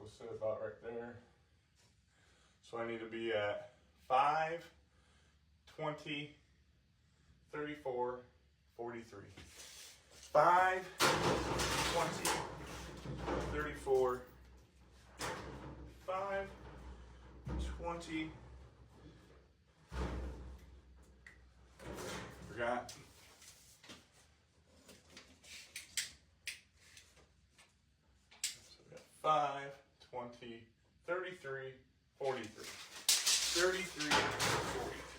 we'll sit about right there. So I need to be at 5, 20, 34, 43. 5, 20, 34, 5, 20. Forgot. So we got 5, 20, 33, 43. 33, 43.